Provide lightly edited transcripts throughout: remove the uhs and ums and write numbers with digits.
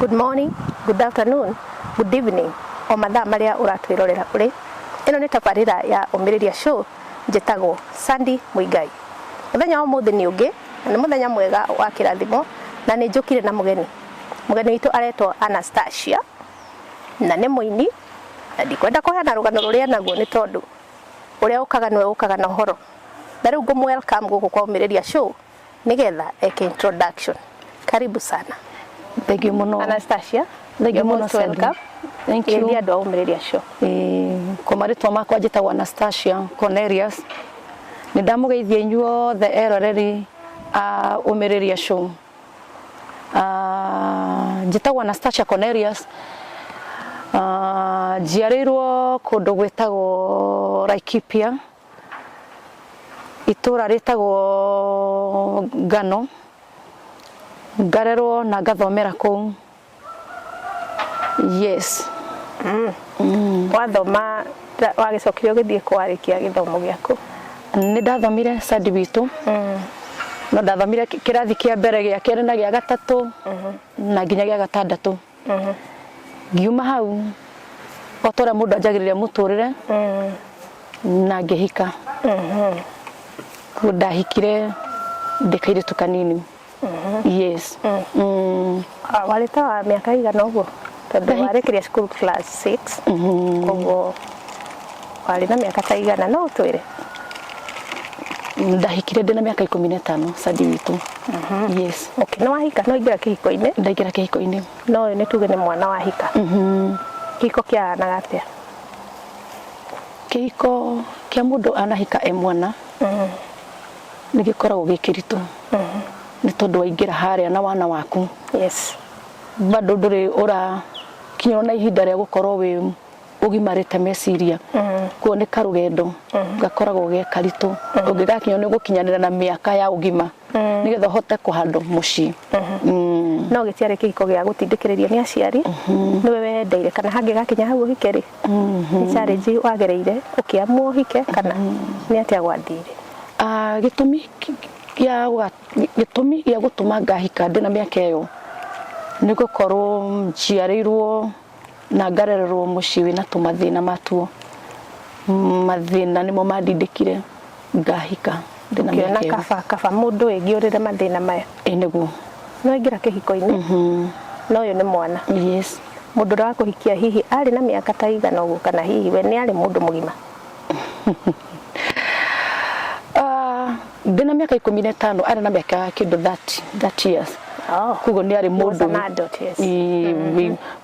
Good morning, good afternoon, good evening. O mathaa maria uratwirorera kuri. Ino ni tabarira ya Umiriria Show njitagwo Sandy Muigai. Muthenya wa muthi ni ungi, ni muthenya mwega wa kirathimo na ni njukire na mugeni. Mugeni witu aretwo Anastasia na ni muini. Na ndikwenda kuheana rugano ruria naguo ni tondu uria ukaga niwe ukaga na horo. Na riu ngumu welcome guku kwa Umiriria Show nigetha eke introduction. Karibu sana. Thank you muno Anastasia. Thank you muno welcome. Thank you. Ndia ndo Umiriria Show. Kwa maritwa makwa njitagwo Anastasia Cornelius. Ni ndamugeithia inyuothe eroreri a Umiriria Show. Njitagwo Anastasia Cornelius. Njiarirwo kundu gwitagwo Laikipia. Itura ritagwo Ngano. Ngarerwo na ngathomera kuu. Yes. Wathoma wagicokire ugithie kwarikia githomo giaku? Ni ndathomire Sadi witu. No ndathomire kirathi kia mbere gia keri na gia gatatu na nginya gia gatandatu. Ngiuma hau otora mundu anjagirire muturire na ngihika. Ndahikire ndikaire tukanini. Yes. Waleta wa miaka igana uguo? Tondu warekirie school class 6. Koguo wari na miaka ta igana no utwire? Ndahikire ndina miaka 15 Sadi witu. Yes. Okay, no wahika no ingira kihiko-ini? Ndaingira kihiko-ini. No ni tuge ni mwana wahika. Kihiko kia nagatia? Kihiko kia mundu anahika e mwana ni gikoragwo gikiritu. Ni tondu waingira haria na wana waku. Yes. Bado nduri ura kinyoro na ihinda ria gukorwo wi ugimarite meciria. Kuoneka rugendo gakoragwo ge karitu. Ungigakinywo ni gukinyanira na miaka ya ugima nigetha hote kuhando muci. No gitiare kihiko gia gutindikiriria ni aciari. Niwe wendeire kana hangi gakinya hau hikeri? Ni challenge wagereire ukiamwo hike kana ni atia gwathire? Gitumi gia gutuma ngahika ndina miaka iyo ni gukorwo njiarirwo na ngarererwo muci wina tumathina matuo. Mathina nimo mandindikire ngahika ndina miaka iyo. Kaba mundu wingiurire mathina maya? Niguo. No ingira kihiko-ini? No uyu ni mwana? Yes. Mundu ra kuhikia hihi ari na miaka ta igana uguo kana hihi we ni ari mundu mugima? Ndina miaka 15 ari na miaka kindu 30 years. Kugo ni ari mundu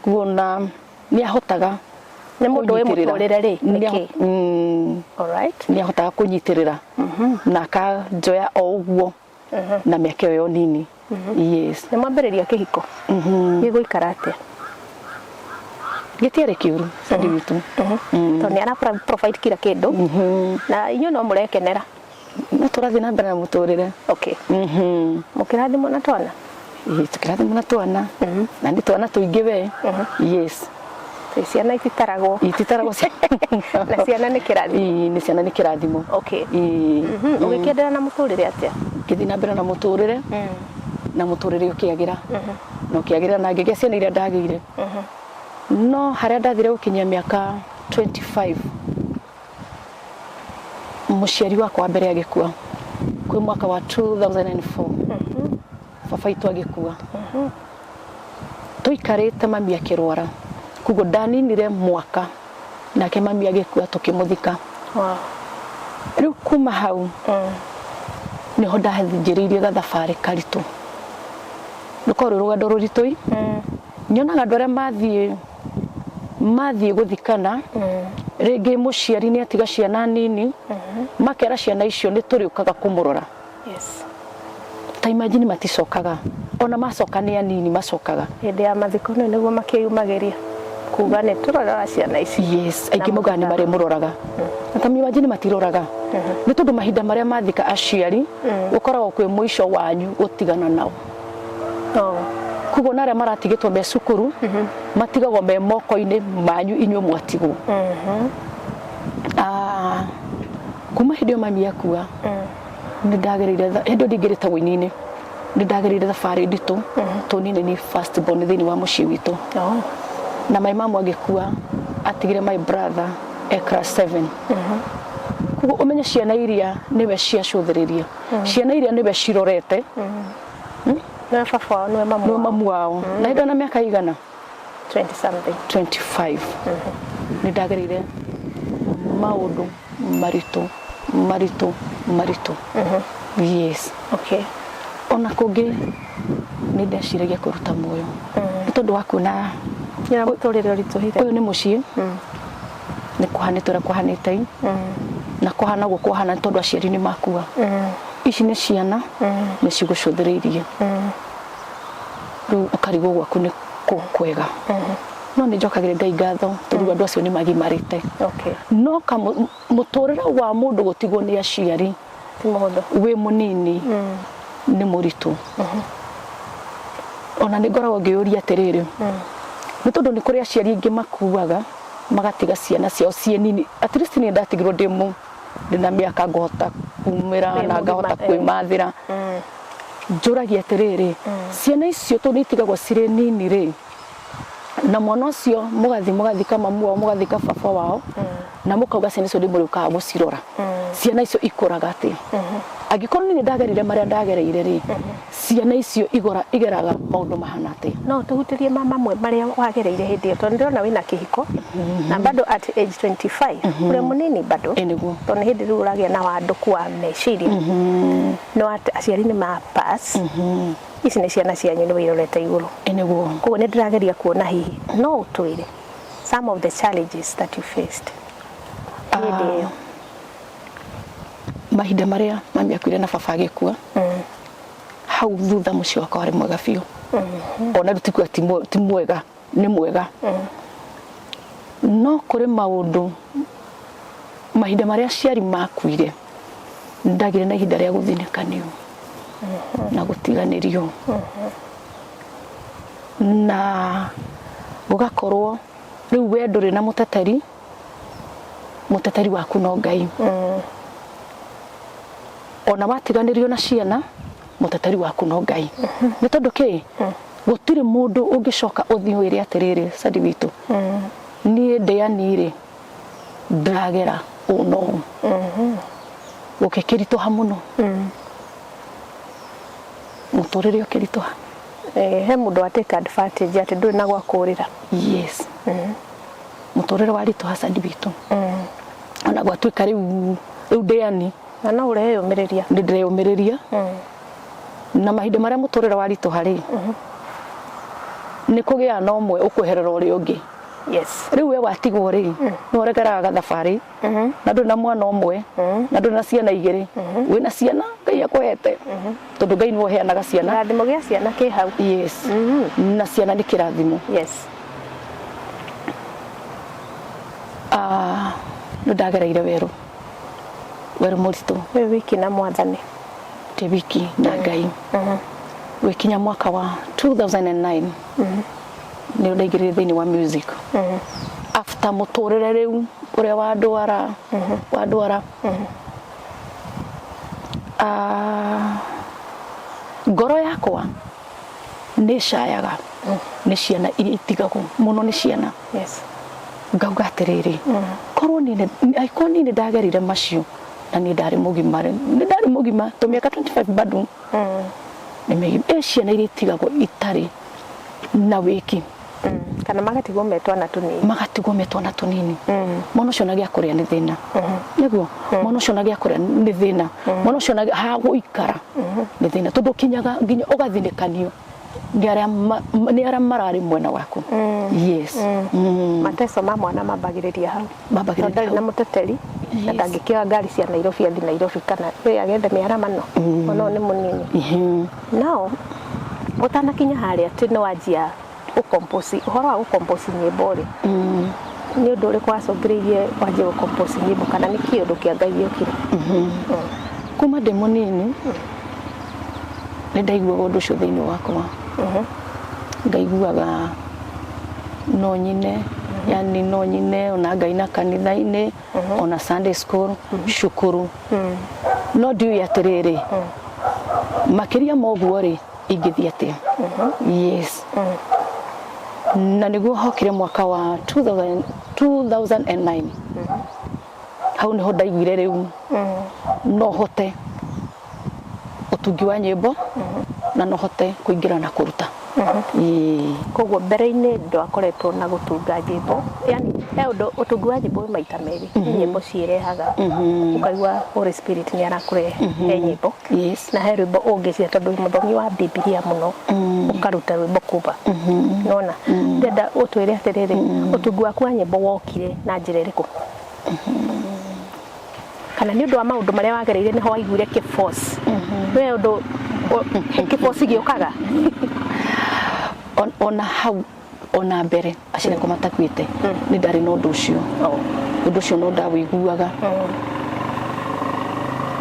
kuona ni ahotaga ni mundu we muturire ri niki? Alright. Ni ahotaga kunyitirira na ka njoya o uguo na miaka yo nini. Yes. Ni mwambiriria kihiko giguikara atia? Gitiare kiuru Sadi witu. To ni ara provide kila kindu na inyo no murekenera? Na turathi na mbere na muturire. Okay. Mukirathimo na twana? Tukirathimo na twana. Na ndi twana tuingi we. Yes. Ciana ititaragwo na ciana ni kirathimo? Ni ciana ni kirathimo. Okay. Ugikiendera na muturire atia? Kithi na mbere na muturire na muturire ukiagira no kiagira na ngigia ciana iria ndagire. No haria ndathire gukinyia miaka 25 muciari wakwa wa mbere agikua kwi mwaka wa 2004. Baba itu agikua. Tuikarite mami akirwara kugo ndaninire mwaka nake mami agikua tukimuthika. Riu kuma hau niho ndathingiriirie gathabari karitu. Nukoro rugendo ruritui. Nyonaga andu aria mathie guthikana ringi muciari ni atiga ciana nini makera ciana icio ni turiukaga kumurora. Yes. Ta imagine maticokaga ona macoka ni anini macokaga hindi ya mathiko no niguo makiyumagiria kuga ni turora ciana ici. Yes, aingi muga ni mari muroraga. Ta imagine matiroraga ni tondu mahinda maria mathika aciari ukoragwo kwi muico wanyu gutigana nao. Kugo na aria maratigitwo me cukuru matigagwo me moko-ini manyu inyuo mwatigwo. Kuma hindi yo mami akua ni ndagereire endo ndingirita wini-ini ndagerire thabarĩ nditũ tonini ni first born thĩinĩ wa mũciĩ witũ na my mom agĩkua atigire my brother class 7 kugo umenye ciana iria niwe ciacũthĩrĩria ciana iria niwe cirorete na baba niwe mamu wao na ndo na miaka igana 20 something 25 ni ndagerire maundu maritu yes okay ona kungi ni ndeciragia kuruta muoyo tondu wa kuona ya mutorere urituhire uyu ni mucii ni kuhanitira kuhanite na kuhana gukuhana tondu aciari ni makua ici ni ciana ni cigucũthĩrĩirie riu ukarigwo gwaku ni kwega no ni njokagire Ngai ngatho tondu andu acio ni magimarite okay no muturire wa mundu gutigwo ni aciari ti muhuthu wi munini ni muritu ona ni ngoragwo ngiuria atiriri ni tondu ni kuri aciari ingi makuaga magatiga ciana ciao cie nini at least ni ndatigirwo ndimu ndina miaka ngota kumira na ngahota kwimathira njuragia atiriri ciana icio to nitigagwo cire nini ri na mwana ucio mugathi kama muo mugathi ka baba wao na mukauga ciana icio ndimuriukaga gucirora ciana icio ikuraga ati agikorwo ni ndagerire maria ndagereire ri ciana icio igeraga maundu mahana ati no tuhutirie mama mwe maria wagereire hindi iyo tondu ndirona wina kihiko na bado at age 25 uri munini bado eniguo tondu hindi riu uragia na wanduku wa meciria no aciari ni ma pass ici ni ciana cianyu ni wirorete iguru eniguo koguo ni ndirageria kuona hihi no utwire some of the challenges that you faced hindi iyo mahinda maria mami akuire na baba agikua hau thutha mucio wakwa wari mwega biũ ona rutikua ti mwega ni mwega no kuri maundu mahinda maria ciari makuire ndagire na ihinda ria guthinikanio na gutiganirio na gugakorwo riu we nduri na muteteri waku no Ngai ona watiganirio na ciana muteteri waku no Ngai ni tondu ki gutire mundu ungicoka uthiwire atiriri Sadi witu nie ndeanire ndagera uno gukikirituha muno muturire ukirituha he mundu ateka advantage ati nduri na gwakurira yes muturire warituha Sadi witu ona gwatuika riu ndeani na ureyumiriria ndireyumiriria na mahinda maria muturire waritu hari ni kugia na umwe ukweherera uri ungi yes riu we watigwo ri no regeraga thabari na ndu na mwana umwe na ndu na ciana igiri wina ciana Ngai akwehete tondu Ngai no heanaga ciana rathimo gia ciana ki hau yes na ciana ni kirathimo yes no ndagereire weru muritu we wiki na mwathani te wiki na Ngai wikinya mwaka wa 2009 ni ndaigirire thiini wa music after muturire riu uria wadwara ngoro yakwa ni shayaga ni ciana iria itigagu muno ni ciana yes ngauga atiriri korwo ni ndagerire macio na ni ndari mugima to miaka 25 bado ni ciana iria itigagwo itari na wiki kana magatigwo metwa na tunini mono cio nagia kuria ni thina niguo mono cio nagia kuria ni thina mono cio nagia ha guikara ni thina tondu kinyaga nginya ugathinikanio ni aria marari mwena waku yes mateso ma mwana mambagiriria hau ndari na muteteri na ndangikioa ngari cia Nairobi athi Nairobi kana we agende miarama no ono ni munini nao utanakinya haria ati no wajia ukompose uhoro wa ukompose nyimbo ri ni undu uri kwacongiririe wajia ukompose nyimbo kana ni kiundu kia Ngai yukire kuma ndi munini ni ndaigua undu ucio thiini wakwa ngaiguaga no nyine yani no nyine ona Ngai na kanitha-ini ona Sunday school shukuru no ndiu atiriri makiria moguo ri ingĩthiĩ atĩa. Yes. Na nĩguo hokire mwaka wa 2009. Hau niho ndaiguire rĩu no hote ũtungi wa nyĩmbo na no hote kũingĩra na kũruta. Koguo mbere-inĩ ndwakoretwo na gũtunga nyĩmbo, yani ũndũ ũtungi wa nyĩmbo maita merĩ, nyĩmbo ciĩrehaga ũkaigua Holy Spirit nĩ arakũrehe nyĩmbo, na he rwĩmbo ũngĩcia tondũ mũthomi wa Biblia mũno ũkaruta rwĩmbo kuva. Nona ndenda ũtwĩre atĩrĩrĩ, ũtungi waku wa nyĩmbo wokire na njĩra ĩrĩkũ? Kana nĩ ũndũ wa maũndũ marĩa wagereire nĩho waiguire kĩ-force? We ũndũ kĩ-force gĩũkaga? Ona hau ona mbere aciari akwa matakuĩte nĩ ndarĩ na ũndũ ũcio. Ũndũ ũcio no ndawĩiguaga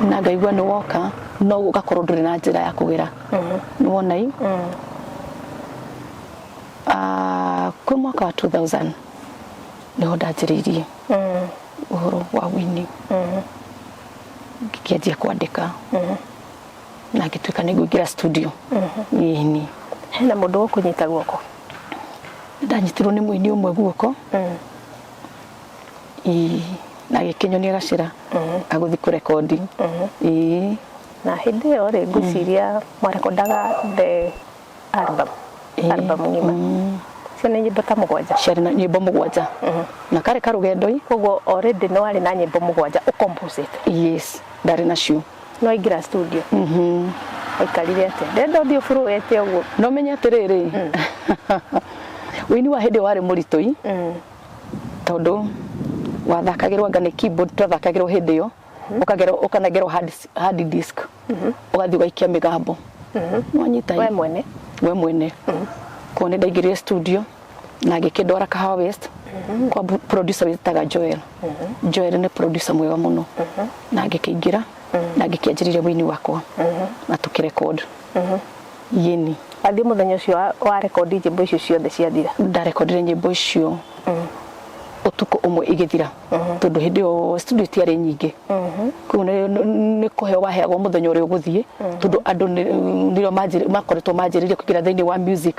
na ngaigua nĩ woka no ũgakorwo ndũrĩ na njĩra ya kũgera. Nĩ wona ĩ kwĩ mwaka wa 2000 nĩho ndanjĩrĩirie ũhoro wa wini, ngĩanjia kwandĩka na ngĩtuĩka nĩ ngũingĩra studio. Ĩni hena mũndũ wa kũnyita guoko? Ndanyitirwo nĩ mũini ũmwe guoko na gĩkĩnyonia gacĩra agũthi kũrekondi. Na hĩndĩ ĩyo rĩ ngwĩciria mwarekondaga the album ng'ima, cio nĩ nyĩmbo ta mũgwanja? Ciarĩ na nyĩmbo mũgwanja na karĩ karũgendo. Koguo already no arĩ na nyĩmbo mũgwanja ũkomposite? Yes, ndarĩ nacio. No aingĩra studio? Aikarire atĩa? Ndenda ũthiĩ ũburuĩte ũguo? No menye atĩrĩrĩ, wĩini wa hĩndĩ warĩ mũritũ tondũ wathakagĩrwo anga nĩ keyboard twathakagĩrwo hĩndĩ ĩyo, ũkanengerwo hard disk, ũgathiĩ ũgaikia mĩgambo. Wanyita we mwene. Koguo nĩ ndaingĩrire studio na ngĩkĩndwara Kahawa West kwa producer wĩtaga Joel. Joel nĩ producer mwega mũno, na ngĩkĩingĩra na ngĩkĩanjĩrĩria wĩini wakwa na tũkĩrecord. Yeni athiĩ mũthenya ũcio wa rekondi nyĩmbo icio ciothe ciathira? Ndarekondire nyĩmbo icio ũtukũ ũmwe igĩthira tondũ hĩndĩ ĩyo studio tiarĩ nyingĩ. Koguo nĩ kũheo waheagwo mũthenya ũrĩa ũgũthiĩ tondũ andũ nĩo makoretwo manjĩrĩirie kũingĩra thĩinĩ wa music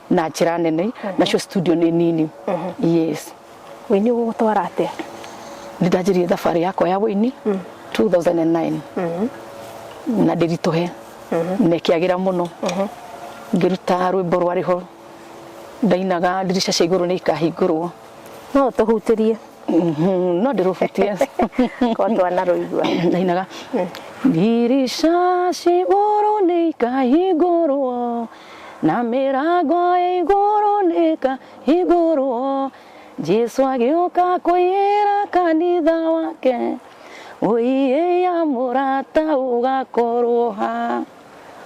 na njĩra nene, nacio studio nĩ nini. Yes. Wĩini ũgũtwara atĩa? Nĩ ndanjĩrĩirie thabarĩ yakwa ya wĩini 2009 na ndĩritũhe na ĩkĩagĩra mũno. Ngĩruta rwĩmbo rwarĩho ndainaga ndirisha cia igũrũ nĩ ikahingũrwo. No tũhutĩrie? No ndĩrũbutie korwo twana rũigua. Ndainaga ndirisha cia igũrũ nĩ ikahingũrwo na mĩrango ya igũrũ nĩ ikahingũrwo, Jesũ agĩũka kũiyĩra kanitha wake, ũiyĩa mũrata ũgakorwo ha.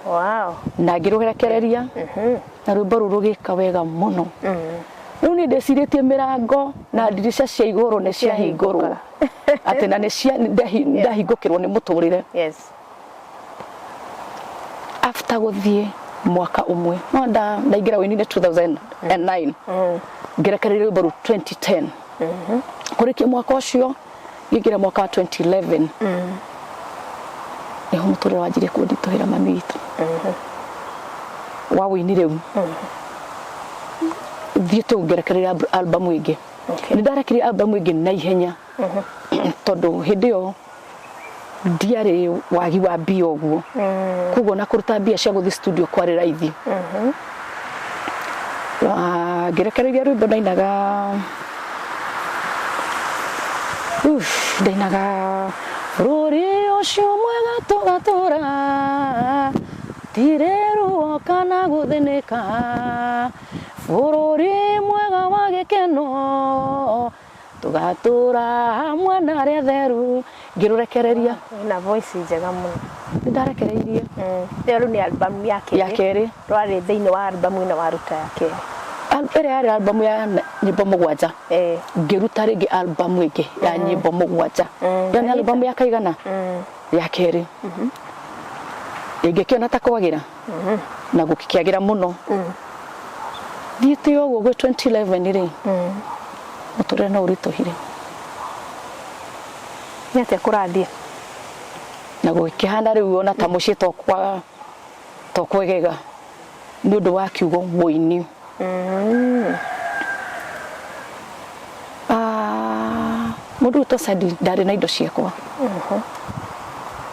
Wow. Na ngĩrũrekereria na rwĩmbo rũu rũgĩka wega mũno. Rĩu nĩ ndĩcirĩtie mĩrango na ndirisha cia igũrũ nĩ ciahingũrwo atĩ na ndahingũkĩrwo nĩ mũtũrĩre. Yes. After gũthiĩ mwaka ũmwe no ndaingĩra wĩini-inĩ 2009 ngĩrekereria rwĩmbo rũu 2010. Kũrĩkia mwaka ũcio ngĩingĩra mwaka wa 2011 nĩho mũtũrĩre wanjirie kũnditũhĩra mami witũ wa wĩini rĩu. Thiĩte ngĩrekereria album ĩngĩ. Nĩ ndarekereria album ĩngĩ na ihenya tondũ hĩndĩ ĩyo ndiarĩ wagi wa mbia ũguo, koguo na kũruta mbia cia gũthiĩ studio kwarĩ raithi. Ngĩrekereria rwĩmbo ndainaga rũri ũcio mwega tũgatũra tirĩ ruo kana gũthĩnĩka, bũrũri mwega wa gĩkeno tũgatũra hamwe na arĩa atheru. Ngĩrũrekereria na voice njega mũno. Nĩ ndarekereirie. Rĩu nĩ album ya kerĩ rwarĩ thĩinĩ wa album ĩno waruta ya kerĩ? Ĩrĩa yarĩ album ya nyĩmbo mũgwanja. Ngĩruta rĩngĩ album ĩngĩ ya nyĩmbo mũgwanja. Ĩyo nĩ album ya kaigana? Ya kerĩ. Ĩngĩkĩona ta kwagĩra na gũkĩagĩra mũno. Thiĩte ũguo gwĩ 2011 rĩ mũtũrĩre no ũritũhire. Nĩ atĩa kũrathiĩ? Na gũkĩhana rĩu ona ta mũciĩ tokwegega. nĩ ũndũ wa kiugo mũini. Mũndũ to Sandi ndarĩ na indo ciakwa.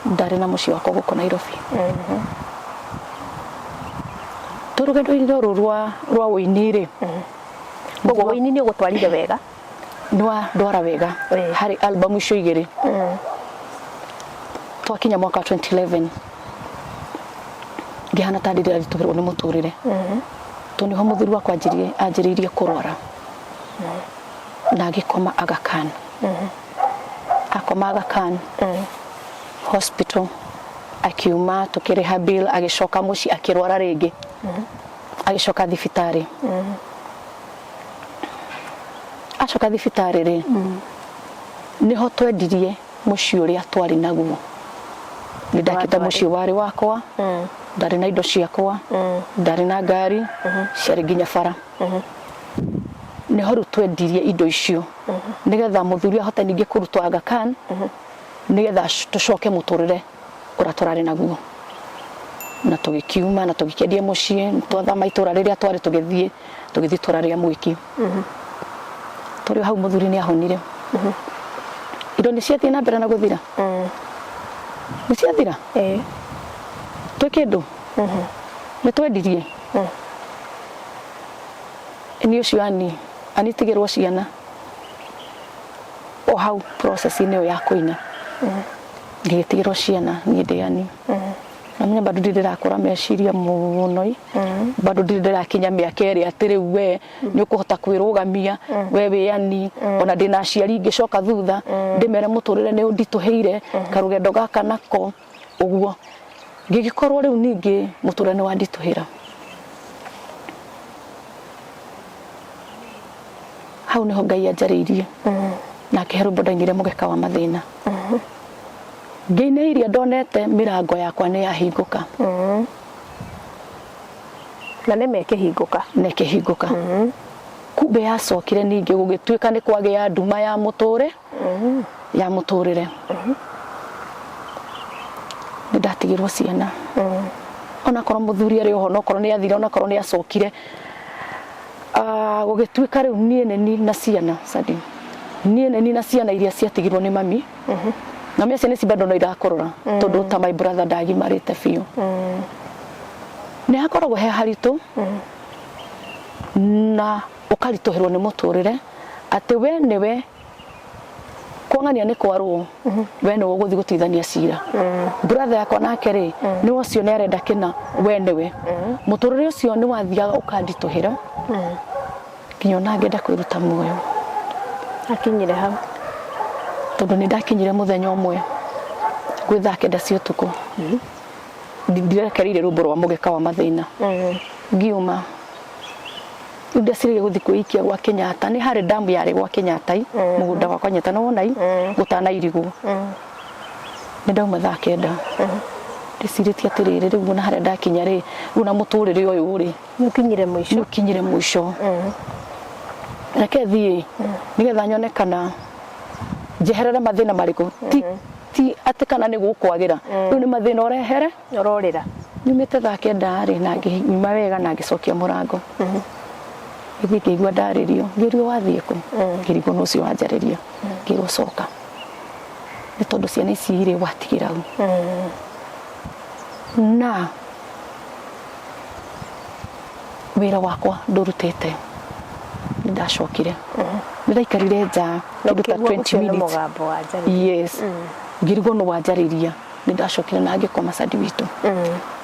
Ndarĩ na mũciĩ wakwa gũkũ Nairobi. Tũrũgendo-inĩ rũrũ rwa ũini-rĩ, Koguo ũini nĩ ũgũtwarire wega? Ndwara wega harĩ albamu icio igĩrĩ. Twakinya mwaka 2011 ngĩhana ta ndĩraritũhĩrwo nĩ mũtũrĩre. Tondũ nĩho mũthuri wakwa anjĩrĩirie kũrwara na agĩkoma Aga Khan. Akoma Aga Khan hospital, akiuma tũkĩrĩha bill, agĩcoka mũciĩ akĩrwara rĩngĩ, agĩcoka thibitarĩ. Acoka thibitarĩ-rĩ, niho twendirie mũciĩ ũrĩa twarĩ naguo. Nĩndakĩte mũciĩ warĩ wakwa, ndarĩ na indo ciakwa, ndarĩ na ngari, ciarĩ nginya bara. Niho rĩu twendirie indo icio nĩgetha mũthuri ahote ningĩ kũrutwo Aga Khan, nĩgetha tũcoke mũtũrĩre ũrĩa tũrarĩ naguo. Na tũgĩkiuma na tũgĩkĩendia mũciĩ, twathama itũra rĩrĩa twarĩ tũgĩthiĩ itũra rĩa Mwiki. Tũrĩ hau mũthuri nĩ ahonire. Indo nĩ ciathiĩ na mbere na gũthira. Nĩ ciathira? Twĩ kĩndũ nĩ twendirie. Nĩ ũcio anitigĩrwo ciana o hau process-inĩ ĩyo ya kũina. Ngĩtigĩrwo ciana niĩ ndĩani. Na menya bado ndirakũra meciria mũno, bado ndirakinya mĩaka ĩrĩa atĩ rĩu we nĩ ũkũhota kwĩrũgamia, we wĩani, ona ndĩna aciari ngĩcoka thutha ndĩmere mũtũrĩre nĩ ũnditũhĩire, karũgendo gaka nako ũguo. Ngĩgĩkorwo rĩu ningĩ mũtũrĩre nĩ wanditũhĩra. Hau nĩho Ngai anjarĩirie na akĩhe rwĩmbo ndainire mũgeka wa mathĩna. Ngĩina iria ndonete mĩrango yakwa nĩ yahingũka. Na nĩ mekĩhingũka? Nekĩhingũka. Kumbe yacokire ningĩ gũgĩtuĩka nĩ kwagĩa nduma ya mũtũrĩre. Nĩndatigĩrwo ciana. Onakorwo mũthuri arĩ oho, onakorwo nĩ athire, onakorwo nĩ acokire, gũgĩtuĩka rĩu niĩ nĩ na ciana Sandi. Niĩ nĩ na ciana iria ciatigirwo nĩ mami. Na mimi ciana bado no irakorora tondu ta my brother ndagimarite biũ. Nĩ hakoragwo he haritũ na ũkaritũhĩrwo nĩ mũtũrĩre atĩ we nĩwe kuongania nĩ kwarwo, we nĩwe ũgũthiĩ gũtuithania cira. Brother yakwa nake-rĩ nĩ ũcio nĩ arenda kĩna, we nĩwe. Mũtũrĩre ũcio nĩ wathiaga ũkanditũhĩra nginya ona ngenda kwĩruta muoyo. Akinyire hau tondu nĩ ndakinyire mũthenya ũmwe gwĩ thaa kenda cia ũtukũ. Ndirekereire rwĩmbo rwa mũgeka wa mathĩna. Ngiuma rĩu ndeciririe gũthiĩ kwĩikia gwa Kenyatta. Nĩ harĩ damu yarĩ gwa Kenyatta mũgũnda wakwa Kenyatta no wonai gũtanairigwo. Nĩ ndauma thaa kenda. Ndecirĩtie atĩrĩrĩ rĩu na harĩa ndakinya-rĩ, rĩu na mũtũrĩre ũyũ-rĩ nĩ ũkinyire mũico. Reke thiĩ nĩgetha nyone kana njeherere mathĩna marĩkũ. Ti atĩ kana nĩ gũkwagĩra, rĩu nĩ mathĩna ũrehere ũrorĩra. Nyumĩte thaa kenda-rĩ na ngĩuma wega na ngĩcokia mũrango. Gĩthiĩ ngĩigua ndarĩrio, ngĩũrio wathiĩ kũ? Ngĩrigwo nĩ ũcio wanjarĩria. Ngĩrwo coka, nĩ tondũ ciana ici irĩ watigĩra hau. Na wĩra wakwa ndũrutĩte. Nĩndacokire. Nĩndaikarire nja kĩndũ ta 20 minutes. Yes. Ngĩrigwo nĩ wanjarĩria. Nĩndacokire na ngĩkoma Sandi witũ.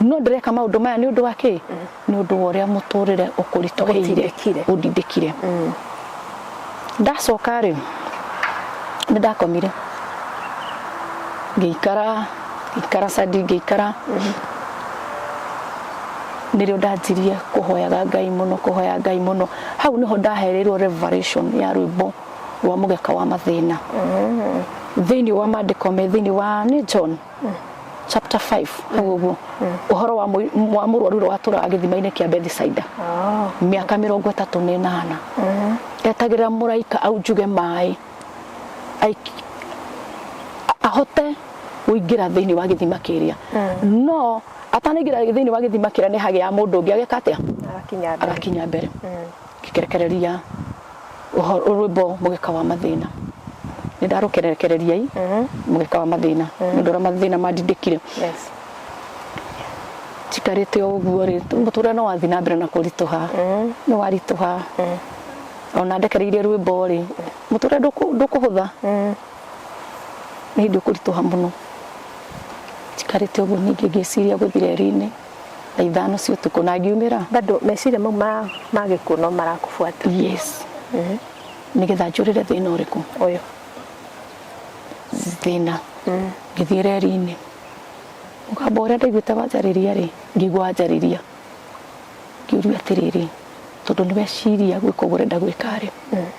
No ndĩreka maũndũ maya nĩ ũndũ wa kĩ? Nĩ ũndũ wa ũrĩa mũtũrĩre ũkũritũhĩire, ũndindĩkire. Ndacoka-rĩ nĩndakomire. Ngĩikara Sandi, ngĩikara. Nĩrĩo ndanjirie kũhoya Ngai mũno. Hau nĩho ndahereirwo revelation ya rwĩmbo rwa mũgeka wa mathĩna. Thĩinĩ wa maandĩko me thĩinĩ wa John chapter 5 hau ũguo. Ũhoro wa mũrwaru ũrĩa watũraga gĩthima-inĩ kĩa Bethisaida. Mĩaka 38. Etagĩrĩra mũraika aunjuge maĩ ahote kũingĩra thĩinĩ wa gĩthima kĩrĩa. No atanagira thini wa githima kira ni hage ya mundu ngi ageka atia agakinya mbere kikerekereria urwimbo mugeka wa mathina ni ndarukerekereria mugeka wa mathina ni ndora mathina madindikire tikarite oguo ri mutura no wathi na mbere na kurituha no warituha ona ndekereirie rwimbo ri mutura ndukuhutha ni ndukurituha muno tikarite oguo ningi ngiciria guthire rini na ithano cio tuko na ngiumira bado meciria mau magikuno marakufuata yes nigetha njurire thina uriku uyu thina ngithire rini ukamba uria ndaiguite wanjariria ri ngigwa wanjariria ngiuria atiriri tondu ni weciria gwika uguo urenda gwika ri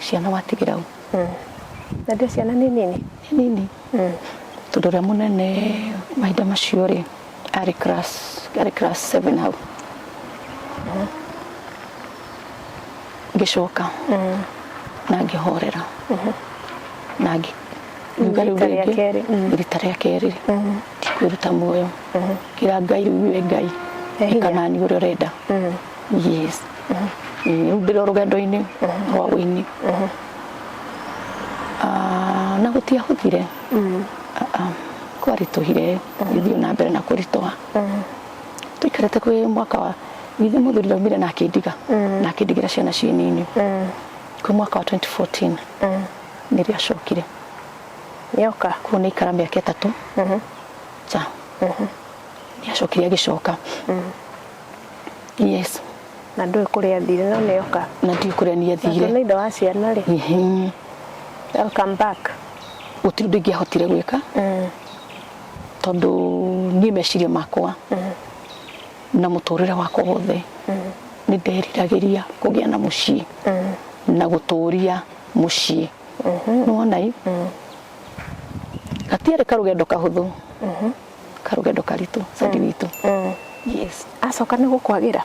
ciana watigira u na ndio ciana ni nini tondu ria munene mahinda macio ri ari class 7 hau ngicoka na ngihorera na rita ria keri kwiruta muoyo kira ngai riu ngai kana ni uria urenda yes ndiro rugendo-ini rwa wini na gutia huthire kwarituhire ithio na mbere na kuritoa tuikarete kwi mwaka wa ithe muthuri ndaumire na kindiga na kindigira ciana ciinini kwi mwaka wa 2014 niria acokire nioka kuna ikara miaka 3 ja niacokire agicoka yes na ndui kuria thire no nioka na ndui kuria ni thire na indo wa ciana ri welcome back gutiri ndingiahotire gwika tondu ni meciria makwa na muturire wakwa wothe ni nderiragiria kugia na mucii na guturia mucii nuonai gatiere karugendo kahuthu karugendo karitu sadi witu yes acoka ni gukwagira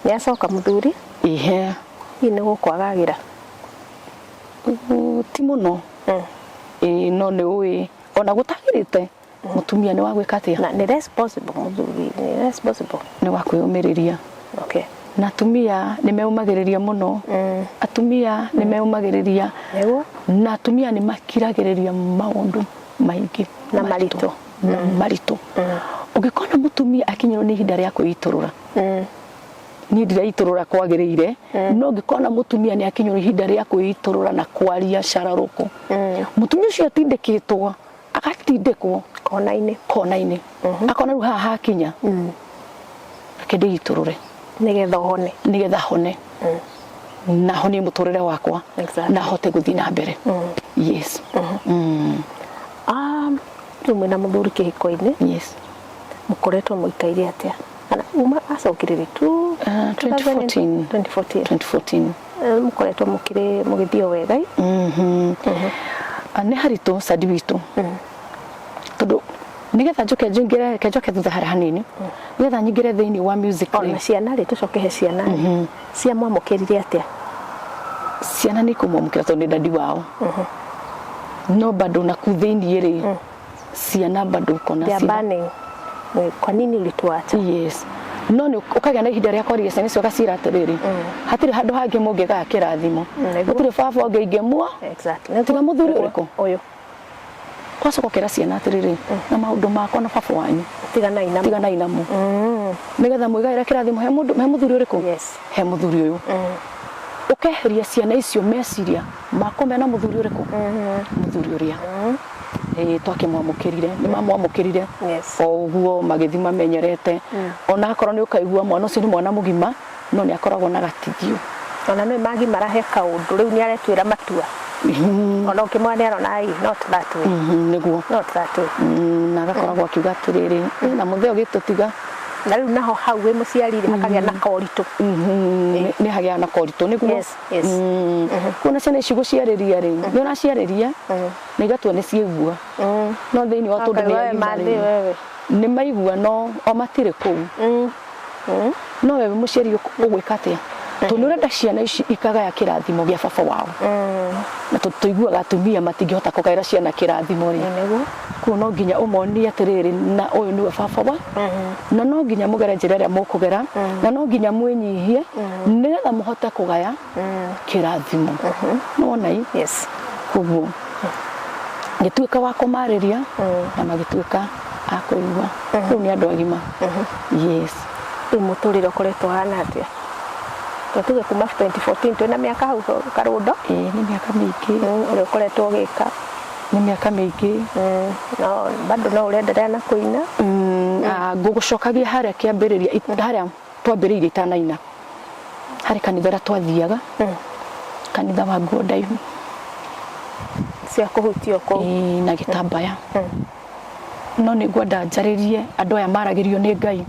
ni acoka muthuri ihe ni gukwagagira ti muno no ni ui ona gutagirite mutumia ni wa gwika atia na ni responsible muthuri ni responsible ni wa kwiyumiriria okay na atumia ni meumagiriria muno atumia ni meumagiriria na atumia ni makiragiriria maundu maingi na marito ungikona mutumia akinyirwo ni ihinda ria kwiturura ni ndirayiturura kwagiriire no ngikona mutumia ni akinyirwo ihinda ria kwiturura na kwaria shararuko mutumia ucio atindikitwo agatindikwo konaini akona ru haha hakinya akende yiturure nigetha hone na hone muturire wakwa na hote guthii na mbere yes tumwe na muthuri kihiko-ini yes mukoretwo muikaire atia kana uma acokirire tu 2014 mukoretwo mugithio wega ni haritu sadi witu tondu nigetha njoke njingire kenjoke thutha hari hanini nigetha nyingire thiini wa music na ciana ri tucoke he ciana cia mwamukirire atia ciana ni kumwamukira tondu ndadi wao no bado na kuthiini ri ciana bado kona ciana kwa nini ulituacha yes no ni ukagia na ihinda ria kwaria ciana cio gacira atiriri hatiri handu hangi mungiga kirathimo gutire baba ungeimua exactly tiga muthuri uriku uyu twacokera ciana atiriri na maundu makwa na baba wanyu tigana inamu nigetha mwigaira kirathimo he muthuri uriku yes he muthuri uyu ukeheria ciana icio meciria makome na muthuri uriku muthuri uria twakimwamukirire ni mamwamukirire oguo magithi mamenyerete ona akorwo ni ukaigua mwana ucio ni mwana mugima no ni akoragwo na gatigio ona no magi marahe kaundu riu ni aretwira matua ona ukimwana arona ai not that way niguo not that way na agakoragwo akiuga atiriri na mutheo gitutiga na riu naho hau we muciarire hakagia na koritu ni hagia na koritu niguo yes kuna ciana ici guciariria ri ni ona ciariria na igatua ni ciigua no thiini wa tundu ni maigua no o matire kuu no wewe muciari ugwika atia tunurenda ciana ici ikagaya kirathimo gĩa baba wao na tuiguaga atumia matingĩhota kũgaĩra ciana kirathimo rĩ kuo no nginya ũmonie atĩrĩrĩ na ũyũ nĩwe baba wa na no nginya mũgere njĩra ĩrĩa mũkũgera na no nginya mwĩnyihie nĩgetha mũhote kũgaya kirathimo nona yes kuguo gĩtuĩka wa kũmarĩria na magĩtuĩka a kũigua rĩu nĩ andũ agima yes rĩu mũtũrĩre ũkoretwo hana atĩa tuge kuma 2014 twĩna mĩaka hau karũndo nĩ mĩaka mĩingĩ ũrĩa ũkoretwo ũgĩka nĩ mĩaka mĩingĩ no bado no ũrenderea na kũina ngũgũcokagia harĩa kĩambĩrĩria harĩa twambĩrĩirie itanaina harĩ kanitha twathiaga kanitha wa nguo ndaihu cia kũhutio kũu na gĩtambaya no nĩ ngwenda njarĩrie andũ aya maragĩrio nĩ Ngai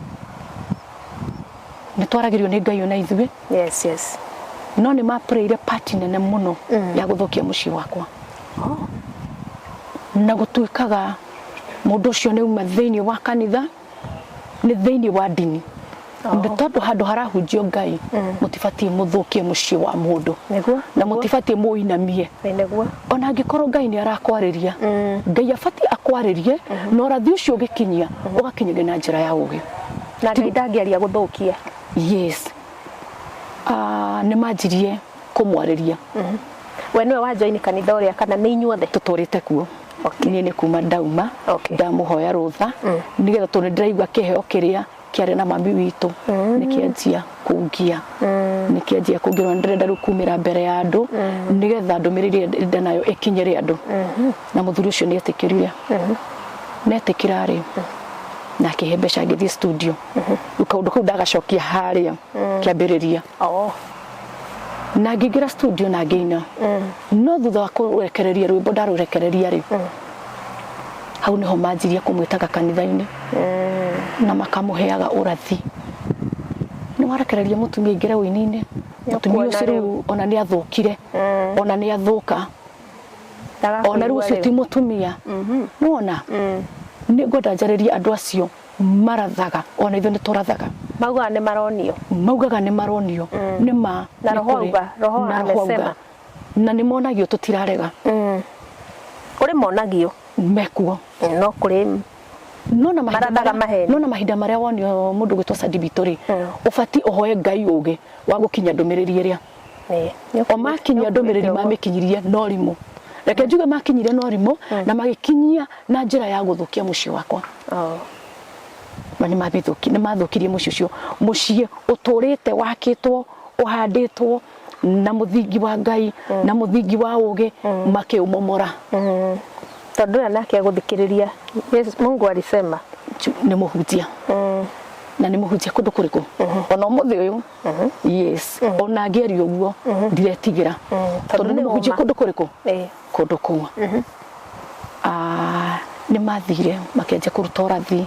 nĩ twaragĩrio nĩ Ngai ona ithuĩ yes yes no nĩ mapreire part nene mũno ya gũthũkia mũciĩ wakwa na gũtuĩkaga mũndũ ũcio nĩ uma thĩinĩ wa kanitha nĩ thĩinĩ wa ndini nĩ tondũ handũ harahunjio Ngai mũtibatiĩ mũthũkie mũciĩ wa mũndũ na mũtibatiĩ mũinamie ona angĩkorwo Ngai nĩ arakwarĩria Ngai abatiĩ akwarĩrie na ũrathi ũcio ũgĩkinyia ũgakinyĩria na njĩra ya ũgĩ na Ngai ndangĩaria gũthũkia yes nĩ manjirie kũmwarĩria we nĩwe wanjoini kanitha ũrĩa kana nĩ inyuothe tũtũrĩte kuo niĩ nĩ kuma ndauma ndamũhoya rũtha nĩgetha tondũ ndĩraigua kĩheo kĩrĩa kĩarĩ na mami witũ nĩkĩanjia kũngia nĩkĩanjia kũngia na ndĩrenda rĩu kumĩra mbere ya andũ nĩgetha ndũmĩrĩri ndĩrenda nayo ĩkinyĩre andũ na mũthuri ũcio nĩetĩkĩrire netĩkĩra rĩ na akĩhe mbeca ngĩthiĩ studio rĩu kaũndũ kau ndagacokia harĩa kĩambĩrĩria na ngĩingĩra studio na ngĩina no thutha wa kũrekereria rwĩmbo ndarũrekereria rĩ hau nĩho manjirie kũmwĩtaga kanitha-inĩ na makamũheaga ũrathi nĩ warekereria mũtumia aingĩre ũini-inĩ mũtumia ũcio rĩu ona nĩ athũkire ona nĩ athũka ona rĩu ũcio ti mũtumia nĩwona nĩ ngwenda njarĩrie andũ acio marathaga ona ithuĩ nĩ tũrathaga maugaga nĩ maronio nĩ ma na roho amesema na nĩ monagio tũtirarega kũrĩ monagio mekuo no kũrĩ nona mahinda marĩa wonio mũndũ gwĩtwo Sadibitori ũbati ũhoe Ngai ũgĩ wa gũkinya ndũmĩrĩri ĩrĩa o makinyia ndũmĩrĩri mamĩkinyirie norimũ reke njuge makinyire norimũ na magĩkinyia na njĩra ya gũthũkia mũciĩ wakwa nĩ mathũkirie mũciĩ ũcio mũciĩ ũtũrĩte wakĩtwo ũhandĩtwo na mũthingi wa Ngai na mũthingi wa ũgĩ makĩũmomora tondũ ya nake gũthikĩrĩria Mungu alisema nĩ mũhunjia na nĩ mũhunjia kũndũ kũrĩkũ ona ũmũthĩ ũyũ yes ona ngĩaria ũguo ndiretigĩra tondũ nĩ mũhunjia kũndũ kũrĩkũ kũndũ kũu nĩ mathire makĩanjia kũruta ũrathi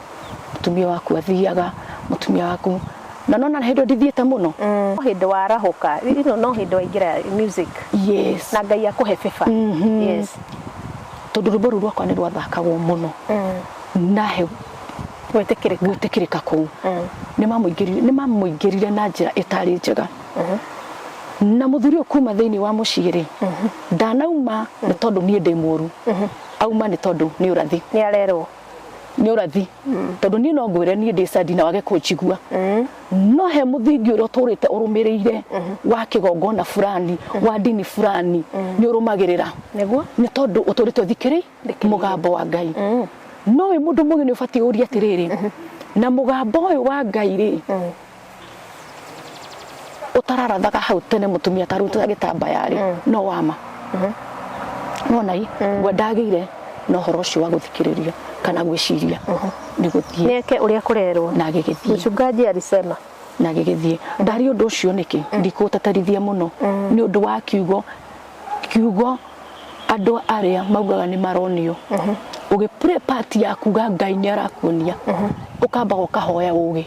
mũtumia waku athiaga mũtumia waku na nona hĩndĩ ndithiĩte mũno hĩndĩ warahũka no hĩndĩ waingĩra music yes na Ngai akũhe beba yes tondũ rwĩmbo rũu rwakwa nĩ rwathakagwo mũno nahe gwĩtĩkĩrĩka kũu nĩ mamũingĩrire na njĩra ĩtarĩ njega na mũthuri ũyũ kuma thĩinĩ wa mũciĩ rĩ ndanauma nĩ tondũ niĩ ndĩ mũru auma nĩ tondũ nĩ ũrathi nĩ arerwo nĩ ũrathi tondũ niĩ no ngwĩre niĩ ndĩ Sadi na wage kũnjigua no he mũthingi ũrĩa ũtũrĩte ũrũmĩrĩire wa kĩgongona fulani wa dini fulani nĩ ũrũmagĩrĩra nĩ tondũ ũtũrĩte ũthikĩrĩ mũgambo wa Ngai no wĩ mũndũ mũgeni ũbatiĩ ũrie atĩrĩrĩ na mũgambo ũyũ wa Ngai rĩ ũtararathaga hau tene mũtumia tarũta gĩtambaya rĩ no wama nona ndagĩire na ũhoro ũcio wa gũthikĩrĩria kana gwĩciria nĩ gũthiĩ nĩeke ũrĩa kũrerwo na agĩgĩthiĩ mchungaji alisema na agĩgĩthiĩ ndari ũndũ ũcio nĩkĩ ndikũtatarithia mũno nĩ ũndũ wa kiugo andũ arĩa maugaga nĩ maronio ũgĩpre part ya kuga Ngai nĩ arakuonia ũkamba ũkahoya ũgĩ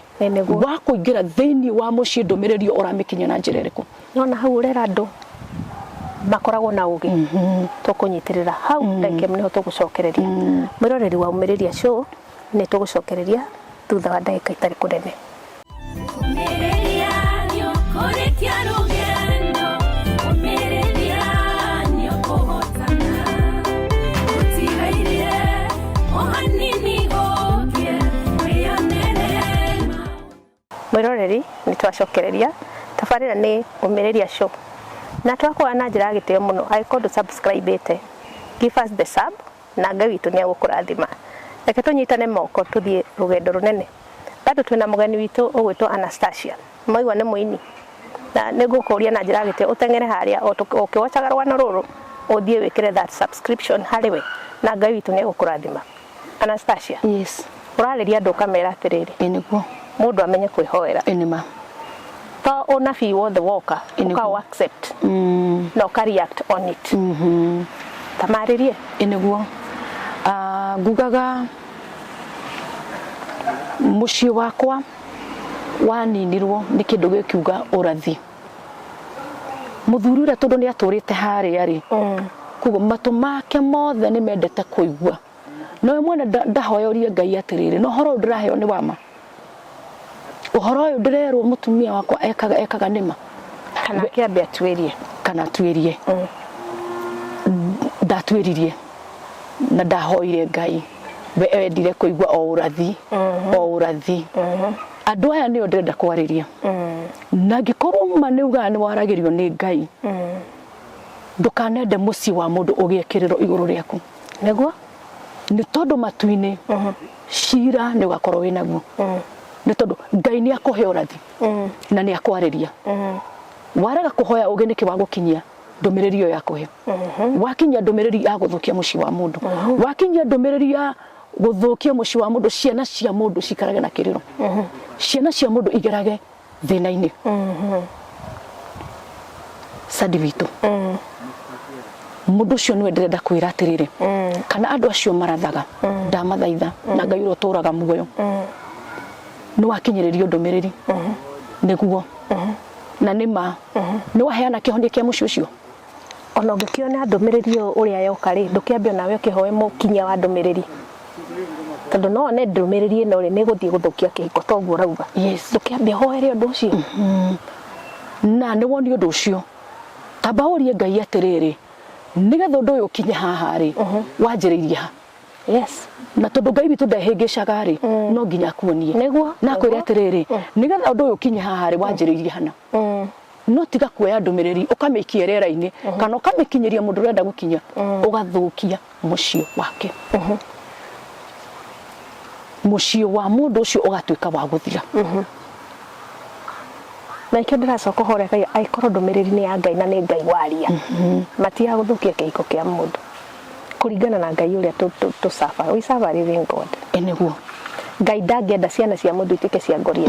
wa kũingĩra thĩinĩ wa mũciĩ ndũmĩrĩri ũramĩkinya na njĩra ĩrĩkũ nona hau ũrera andũ makoragwo na ũgĩ tũkũnyitĩrĩra hau reke nĩho tũgũcokereria mwĩroreri wa Ũmĩrĩria Show nĩ tũgũcokereria thutha wa ndagĩka itarĩ kũnene. twacokereria tabarĩra nĩ Ũmĩrĩria Show na twakwa na njĩra gĩtĩo mũno angĩkorwo subscribe ite give us the sub na Ngai witũ nĩ agũkũrathima. Reke tũnyitane moko tũthiĩ rũgendo rũnene. Bado twĩna mũgeni witũ ũgwĩtwo Anastasia, mwaigua nĩ mũini na nĩngũkũria na njĩra gĩtĩo ũteng'ere harĩa ũkĩwachaga rwano rũrũ ũthiĩ wĩkĩre that subscription harĩ we na Ngai witũ nĩ agũkũrathima. Anastasia, yes, ũrarĩria andũ kamera atĩrĩrĩ, nĩguo mũndũ amenye kwĩhoera enema to ũnabii wothe woka ũka accept na ũka react on it. Tamarĩrie nĩguo ngugaga mũciĩ wakwa waninirwo nĩ kĩndũ gĩkiuga ũrathi. Mũthuri ũrĩa tondũ nĩ atũrĩte harĩa rĩ, kugo matũ make mothe nĩ mendete kũigua. No we mwene ndahoyorie Ngai atĩrĩrĩ, no horo ndĩraheo nĩ wama. Ũhoro ũyũ ndĩrerwo mũtumia wakwa ekaga nĩma kana kĩambe atuĩrie kana atuĩrie. Ndatuĩririe na ndahoire Ngai we endire kũigua o ũrathi o ũrathi. Andũ aya nĩo ndĩrenda kwarĩria na ngĩkorwo ma nĩuga nĩ waragĩrio nĩ Ngai ndũkanende mũciĩ wa mũndũ ũgĩekĩrĩrwo igũrũ rĩaku. Nĩguo nĩ tondũ matu-inĩ cira nĩ ũgakorwo wĩnaguo. Nĩ tondũ Ngai nĩ akũhe ũrathi na nĩ akwarĩria. Warega kũhoya ũgĩ nĩkĩ wa gũkinyia ndũmĩrĩri ĩyo yakũhe. Wakinyia ndũmĩrĩri ya gũthũkia mũciĩ wa mũndũ, wakinyia ndũmĩrĩri ya gũthũkia mũciĩ wa mũndũ, ciana cia mũndũ cikarage na kĩrĩro, ciana cia mũndũ igerage thĩna-inĩ. Sadi witũ mũndũ ũcio nĩwe ndĩrenda kwĩra atĩrĩrĩ, kana andũ acio marathaga ndamathaitha na Ngai ũrĩa ũtũraga muoyo nĩ wakinyĩrĩrio ndũmĩrĩri nĩguo na nĩma nĩ waheana kĩhonia kĩa mũciĩ ũcio. Ona ũngĩkĩona ndũmĩrĩri ũrĩa yoka rĩ, ndũkĩambe nawe ũkĩhoe mũkinyia wa ndũmĩrĩri, tondũ no one ndũmĩrĩri ĩno rĩ nĩ gũthiĩ gũthũkia kĩhiko toguo rauga. Yes, ndũkĩambe hoere ũndũ ũcio. Na nĩ woni ũndũ ũcio tamba ũrie Ngai atĩrĩrĩ, nĩgetha ũndũ ũyũ ũkinye haha rĩ wanjĩrĩirie ha. Yes, na tondũ Ngai witũ ndehĩngĩcaga rĩ no nginya akuonie nĩguo na kwĩra atĩrĩrĩ, nĩgetha ũndũ ũyũ ũkinye haha rĩ wanjĩrĩirie hana. No tiga kuoya ndũmĩrĩri ũkamĩikia rĩera-inĩ kana ũkamĩkinyĩria mũndũ ũrenda gũkinya ũgathũkia mũciĩ wake. Mũciĩ wa mũndũ ũcio ũgatuĩka wa gũthira. Na ikĩo ndĩracoka ũhore Ngai angĩkorwo ndũmĩrĩri nĩ ya Ngai na nĩ Ngai waria matiga gũthũkia kĩhiko kĩa mũndũ kũringana na Ngai ũrĩa tũcaba. We serve a living God. Nĩguo Ngai ndangĩenda ciana cia mũndũ ituĩke cia ngori.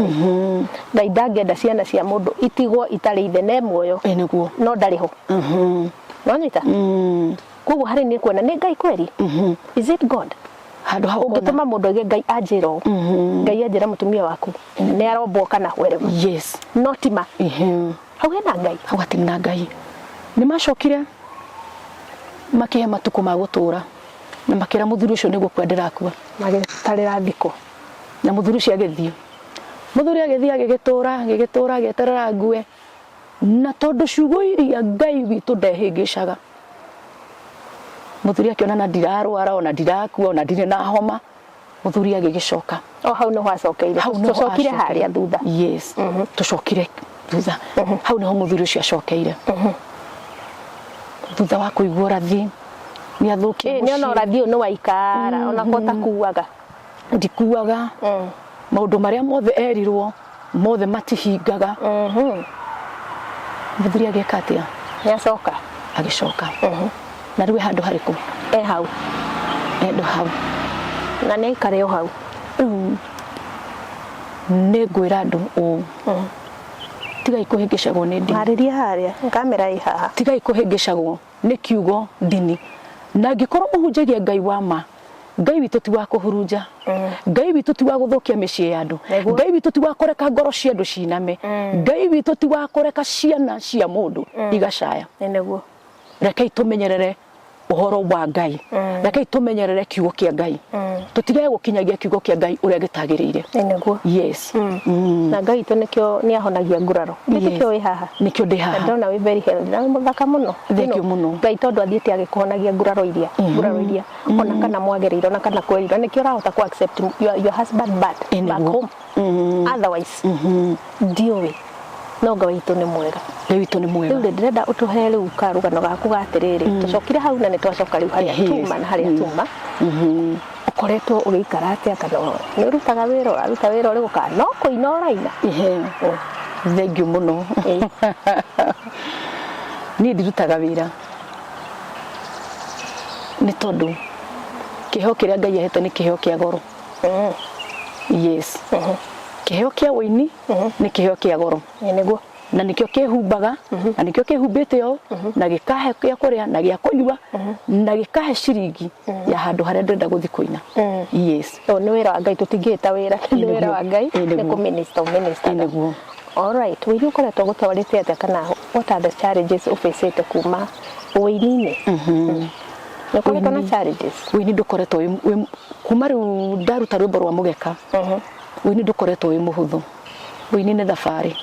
Ngai ndangĩenda ciana cia mũndũ itigwo itarĩ ithe na muoyo. Nĩguo no ndarĩ ho. No nyita koguo harĩ nĩ kuona nĩ Ngai kweri. Is it God? Handũ hau ũngĩtũma mũndũ auge Ngai anjĩra Ngai anjĩra mũtumia waku nĩ arombo kana wherever. Yes, no tima hau hena Ngai, hau hatirĩ na Ngai. Nĩ macokire makĩhe matukũ ma gũtũra na makĩra mũthuri ũcio nĩguo kwendera akua magĩtarĩra thikũ na mũthuri ũcio agĩthiĩ. Mũthuri agĩtũra agĩeterera ngue na tondũ ciugo iria Ngai witũ ndehĩngĩcaga. Mũthuri akĩona na ndirarwara ona ndirakua ona ndirĩ na homa, mũthuri agĩgĩcoka. O hau nĩho acokeire. Tũcokire harĩa thutha. Yes, tũcokire thutha. Hau nĩho mũthuri ũcio acokeire. Thutha wa kũigua ũrathi nĩ athũkia mũciĩ. Nĩ ũrathi ũyũ nĩ waikara ona ko takuaga. Ndikuaga. Maũndũ marĩa mothe erirwo mothe matihingaga. Mũthuri agĩka atĩa? Nĩ acoka. Agĩcoka. Na rĩu handũ harĩkũ? Hau. Hau. Na nĩ aikare o hau. Nĩ ngwĩra andũ ũũ. Tigai kũhĩngĩcagwo nĩ ndini. Harĩria harĩa kamera ĩ haha. Tigai kũhĩngĩcagwo nĩ kiugo ndini. Na ngĩkorwo ũhunjagia Ngai wa ma, Ngai witũ ti wa kũhurunja. Ngai witũ ti wa gũthũkia mĩciĩ ya andũ. Ngai witũ ti wa kũreka ngoro cia andũ ciname. Ngai witũ ti wa kũreka ciana cia mũndũ igacaya. Nĩguo. Rekei tũmenyerere ũhoro wa Ngai. Rekei tũmenyerere kiugo kĩa Ngai. Tũtige gũkinyagia kiugo kĩa Ngai ũrĩa gĩtagĩrĩire. Nĩguo. Yes. Na Ngai witũ nĩkĩo nĩ ahonagia nguraro. Nĩkĩo wĩ haha. Nĩkĩo ndĩ haha. Ndona wĩ very healthy. Na mũthaka mũno. Thank you mũno. Ngai tondũ athiĩte agĩkũhonagia nguraro iria. Ona kana mwagereire ona kana kwĩrira. Nĩkĩo ũrahota ku accept your husband back home. Otherwise, ndiũĩ no nga witũ nĩ mwega witũ nĩ mwega rĩu ndĩrenda ũtũhe rĩu karũgano gaku gatirĩrĩ tũcokire hau na nĩtwacoka rĩu harĩa tuma na harĩa tuma ũkoretwo ũgĩikara atĩa kana nĩ ũrutaga wĩra ũraruta wĩra ũrĩ gũka no kũina ũraina thengiũ mũno niĩ ndirutaga wĩra nĩ tondũ kĩheo kĩrĩa Ngai ahete nĩ kĩheo kĩa goro yes kĩheo kĩa wĩini nĩ kĩheo kĩa goro nĩguo na nĩkĩo kĩhumbaga na nĩkĩo kĩhumbĩte ũũ na gĩkahe gĩa kũrĩa na gĩa kũnyua na gĩkahe ciringi ya handũ harĩa ndĩrenda gũthiĩ kũina yes nĩ wĩra wa Ngai tũtingĩta wĩra nĩ wĩra wa Ngai nĩ kũ minister nĩguo all right wĩini ũkoretwo gũtwarĩte atĩa kana what are the challenges ũfacĩte kuma wĩini-inĩ nĩ ũkoretwo na challenges wĩini ndũkoretwo kuma rĩu ndaruta rwĩmbo rwa mũgeka wĩini ndũkoretwo wĩ mũhũthũ wĩini nĩ thabarĩ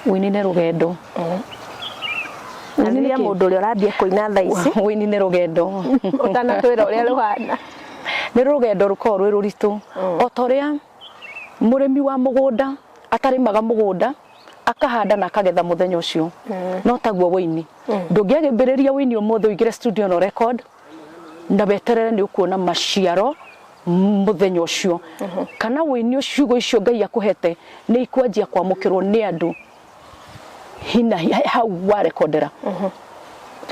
wĩini nĩ rũgendo nĩ mũndũ ũrĩa ũrambia kũina thaa ici wĩini nĩ rũgendo ũtanatwĩra ũrĩa rũhana nĩ rũgendo rũkoragwo rwĩ rũritũ o ta ũrĩa mũrĩmi wa mũgũnda atarĩmaga mũgũnda akahanda na akagetha mũthenya ũcio no taguo wĩini ndũngĩambĩrĩria wĩini ũmũthĩ ũingĩre studio no record na weterere nĩ ũkuona maciaro mũthenya ũcio kana wĩini ciugo icio Ngai akũhete nĩ ikwanjia kwamũkĩrwo nĩ andũ hina hau wa rekondera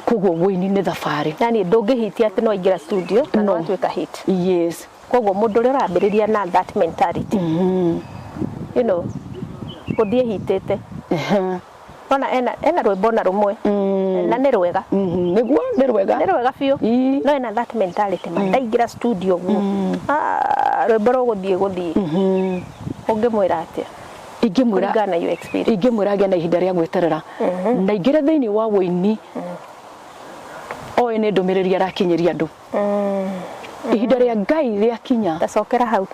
koguo wĩini nĩ thabarĩ yani ndũngĩhitia atĩ no ingĩra studio kana watuĩka hit yes koguo mũndũ ũrĩa ũrambĩrĩria na that mentality you know gũthiĩ hitĩte ona ena rwĩmbo na rũmwe na nĩ rwega nĩguo nĩ rwega biũ no ena that mentality ndaingĩra studio guo rwĩmbo rũgũthiĩ ũngĩmwĩra atĩa ingĩmwĩra agĩa na ihinda rĩa gwĩterera na ingĩre thĩinĩ wa wĩini oĩ nĩ ndũmĩrĩri arakinyĩria andũ ihinda rĩa Ngai rĩakinya tacokera hau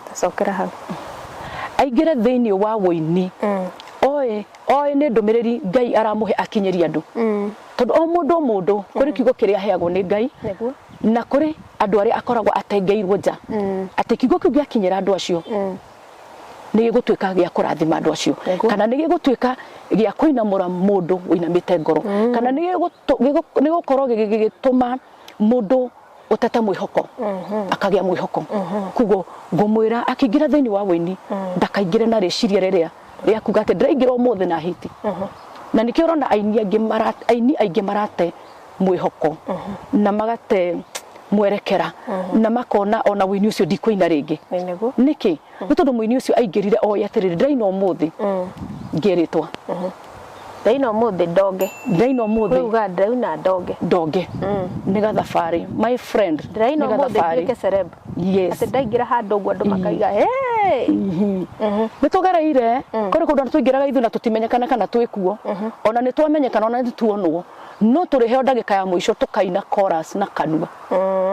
aingĩre thĩinĩ wa wĩini oĩ nĩ ndũmĩrĩri Ngai aramũhe akinyĩria andũ tondũ o mũndũ kũrĩ kiugo kĩrĩa aheagwo nĩ Ngai na kũrĩ andũ arĩa akoragwo atengeirwo nja atĩ kiugo kĩu gĩakinyĩra andũ acio nĩ gĩgũtuĩka gĩa kũrathima andũ acio kana nĩ gĩgũtuĩka gĩa kũinamũra mũndũ ũinamĩte ngoro kana nĩ gũkorwo gĩgĩtũma mũndũ ũtete mwĩhoko akagĩa mwĩhoko koguo ngũmwĩra akĩingĩra thĩinĩ wa wĩini ndakaingĩre na rĩciria rĩrĩa rĩa kuga atĩ ndĩraingĩra ũmũthĩ na hiti na nĩkĩo ũrona aini aingĩ marate mwĩhoko na magate mwerekera na makona ona wĩini ũcio ndikũina rĩngĩ nĩkĩ nĩ tondũ mũini ũcio aingĩrire oĩ atĩrĩrĩ ndĩraina ũmũthĩ ngĩrĩtwa ndaina ũmũthĩ uga ndauna ndonge nĩ gathabarĩ my friend ndaina ũmũthĩ ngĩke celeb yes atĩ ndaingĩra handũ ũguo andũ makaiga nĩ tũgereire kũrĩ kũndũ tũingĩraga ithuĩ na tũtimenyekana kana twĩkuo ona nĩ twamenyekana ona nĩ tuonwo no tũrĩheo ndagĩka ya mũico tũkaina chorus na kanua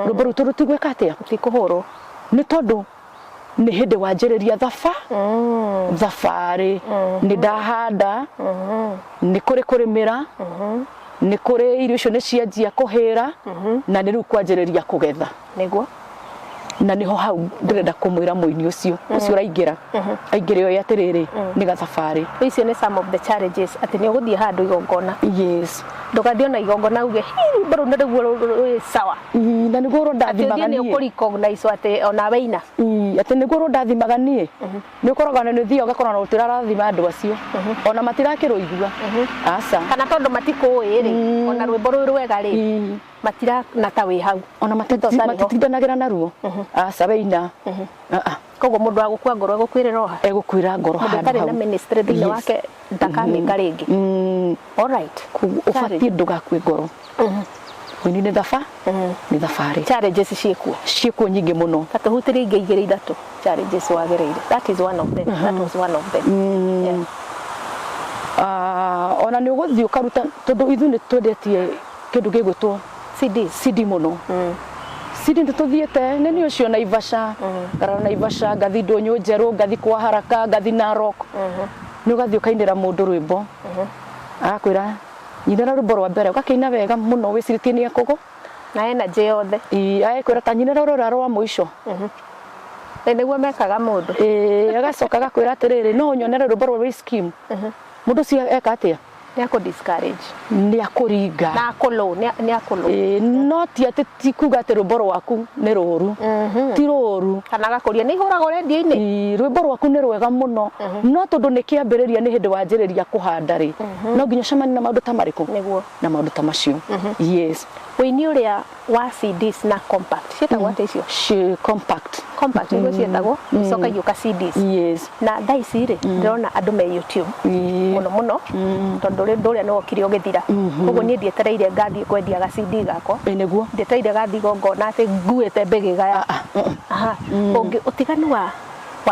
rũmbo rũitũ rũtigwĩka atĩa tũtikũhũrwo nĩ tondũ nĩ hĩndĩ wanjĩrĩria thabarĩ nĩ ndahanda nĩ kũrĩ kũrĩmĩra nĩ kũrĩ irio icio nĩ cianjia kũhĩra na nĩ rĩu kwanjĩrĩria kũgetha nĩguo na niho hau ndĩrenda kũmwĩra mũini ũcio ũraingĩra aingĩre oĩ atĩrĩrĩ nĩ gathabarĩ icio nĩ some of the challenges atĩ nĩ ũgũthiĩ handũ igongona yes ndũgathiĩ ona igongona uge rwĩmbo rũu nĩruo sawa na nĩguo rũndathimaga niĩ ũkũrecognize atĩ ona weina atĩ nĩguo rũndathimaga niĩ nĩ ũkoraga nĩ ũthiaga ũgakora na rũtirarathima andũ acio ona matirakĩrũigua aca kana tondũ matikũĩ rĩ ona rwĩmbo rũu rwega rĩ matirana ta wĩ hau ona matitindanagĩra naruo aca weina koguo mũndũ wa gũkua ngoro egũkwĩra ngoro handũ hatarĩ na ministry thĩinĩ wake ndakamĩka rĩngĩ all right ũbatiĩ ndũgakue ngoro wĩini nĩ thabarĩ challenges ciĩkuo nyingĩ mũno tũhutĩrie ingĩ igĩrĩ ithatũ challenges wagereire that is one of them ona nĩ ũgũthiĩ ũkaruta tondũ ithuĩ nĩ twendetie kĩndũ gĩgwĩtwo CD mũno CD nĩtũthiĩte nĩ nĩ ũcio Naivasha ngarara Naivasha ngathi Ndũnyũ Njerũ ngathi kwa Haraka ngathi Narok nĩ ũgathiĩ ũkainĩra mũndũ rwĩmbo agakwĩra nyinĩra rwĩmbo rwa mbere ũgakĩina wega mũno wĩcirĩtie nĩ ekũgũ na energy yothe agakwĩra ta nyinĩra rũrĩa rwa mũico nĩguo mekaga mũndũ agacoka agakwĩra atĩrĩrĩ no nyonere rwĩmbo rwa scheme mundu cia eka atia ni ako discourage ni akuringa na akolo ni akolo no ti ati tikuga ati rwimbo rwaku ni ruru ti ruru kana gakuria ni huraga radio-ini rwimbo rwaku ni rwega muno no tondu ni kiambiriria ni hindi wanjiriria kuhanda ri no nginya cemani na maundu ta mariku niguo na maundu ta macio yes wini uria wa CDs na compact cietagwo ati icio compact niguo cietagwo icoka yuka CDs yes na thaisi ri ndirona andu me YouTube muno tondu ri nduria no kiri ogithira koguo ni ndietereire ngathie kwendia ga CD gako niguo ndietereire gathi gongona ati nguite mbigiga ya ungi utiganu wa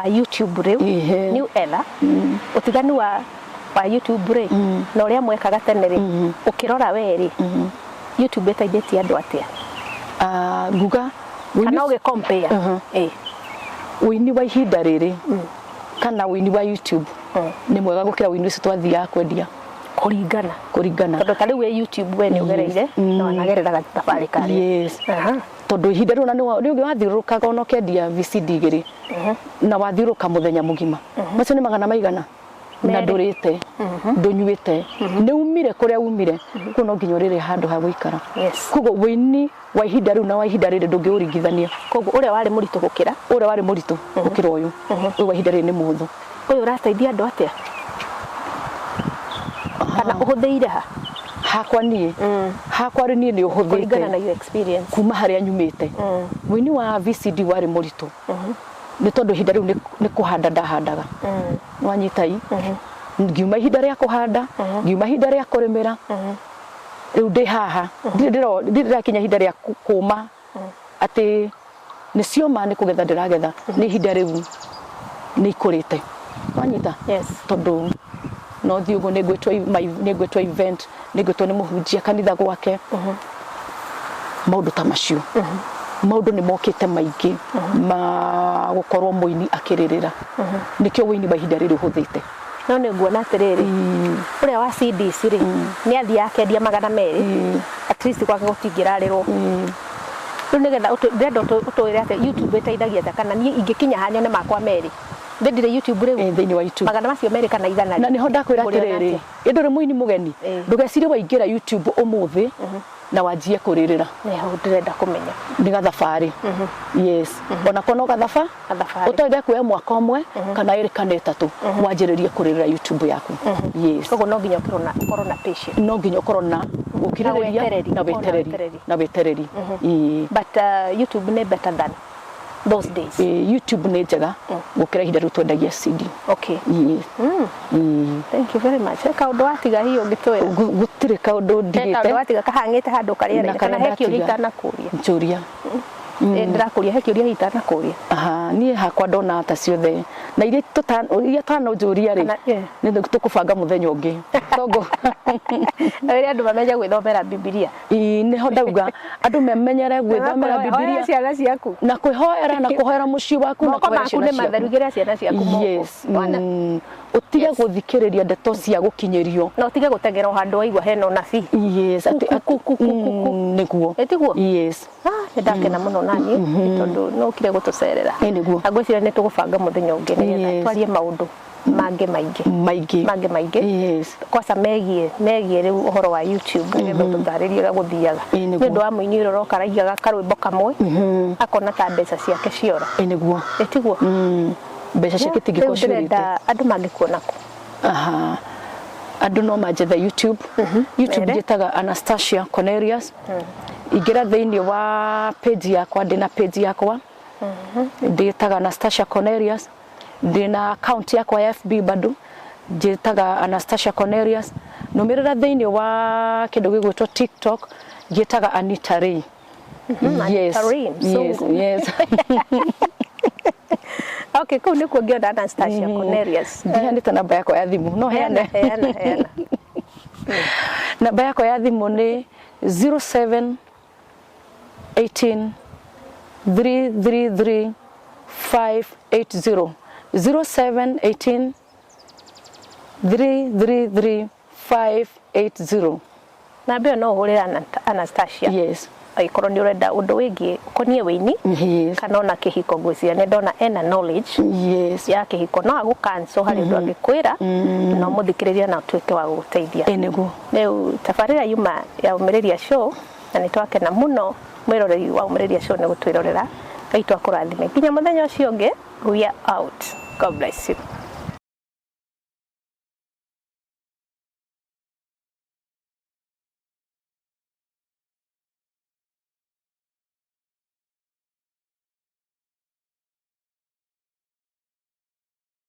YouTube riu new era utiganu wa YouTube ri na uria mwekaga tene ri ukirora weri YouTube etaithĩtie andũ atia nguga kana uge compare wini wa ihinda riri kana wini wa YouTube ni mwega gukira wini ucio twathiaga kwendia kuringana tondu tari we YouTube we ni ugereire no nagerera thabari kari yes tondu ihinda riu na ni ungi wathiurukaga ono kendia VCD igiri na wathiuruka muthenya mugima macio ni magana maigana na ndurite ndunyuite ni umire kuria umire kuno nginya riri handu ha guikara kugo wini wa ihinda riu na wa ihinda riri ndungiuringithania kugo uria wari muritu gukira uyu wa ihinda riri ni muhuthu uyu urateithia andu atia kana uhuthiire hakwa ni ni uhuthite na your experience kuma haria nyumite wini wa VCD wari muritu ni tondu ihinda riu ni kuhanda ndahandaga wanyitai ngiuma ihinda ria kuhanda ngiuma ihinda ria kurimira riu ndi haha ndira kinya ihinda ria kuma ati ni cioma ni kugetha ndiragetha ni ihinda riu ni ikurite wanyita tondu no thiugo ni gwetwa event ni gwetwa ni muhunjia kanitha gwake maundu ta macio maundu ni mokite maingi ma gukorwo muini akiririra nikio wini ba ihinda riri uhuthite no ni nguona atiriri uria wa CDs ri ni athi akendia magana meri at least gwake gutingirarirwo riu nigetha ndenda utwire ati YouTube etaithagia kana ni ingikinya hanyone makwa meri ndendire YouTube riu thiini wa YouTube magana macio meri kana igana na niho ndakwira atiriri indure muini mugeni ndugecire waingira YouTube umuthi na wajie kuririra neho ndirenda kumenya ni gathabari yes ona kono gathabari utoide kuya mwaka umwe kana iri kana itatu wanjiririe kuririra YouTube yaku yes kogo no nginya ukorwo na patience no nginya ukorwo na ukiriria na wetereri but YouTube ne better than those days YouTube ne njega gukira ihinda riu twendagia CD okay thank you very much kaundu watiga hiyo ngitwira gutire kaundu ndigite kaundu watiga kahangite handu karia kana hekio hitana kuria njuria ndirakuria hekio ria hitana kuria nie hakwa ndona ta ciothe na iria tano njuria ri ni tukubanga muthenya ungi togo eri andu mamenye gwithomera Biblia ni ho ndauga andu memenyere gwithomera Biblia ciana ciaku na kwihoera na kuhoera mucii waku na kuhoera ciana ciaku matharugira ciana ciaku yes utige guthikiriria ndeto cia gukinyirio no utige gutengera handu waigwa hena nabii yes ati niguo etiguo yes ndakena muno nani tondu no kire gutucerera niguo agwicira ni tugubanga muthenya ungi nigetha twarie maundu maingi yes kwasa megie riu uhoro wa YouTube nigetha tutaririe guthiaga ni ndu wa muini roro karaigaga karwimbo kamwe akona ta mbeca ciake ciora niguo etiguo mbeca ciake tigiko ciurite andu mangikuona ku andu no manjethe YouTube njetaga Anastasia Cornelius igira thiini wa page yakwa ndina page yakwa ndetaga Anastasia Cornelius ndina account yakwa ya FB bado njetaga Anastasia Cornelius numirira thiini wa kindu gigwitwo TikTok njetaga Anita Ray yes okay kau ni kuongia Anastasia Cornelius ndiandite namba yako ya thimu no heana namba yako ya thimu ni 0718 333 580 0718 333 580 na bio no hurira Anastasia yes aikorwo ni urenda undu wingi konie wini kana ona kihiko ngwiciria ni ndona ena knowledge ya kihiko no agu cancel hari undu angikwira no muthikiriria na tuike wa guteithia enegu leo tafarira yuma ya Umiriria Show na nitwakena muno mwiroreri wa Umiriria Show ni gutwirorera gaitwa kurathime nginya muthenya ucio ungi we are out. God bless you.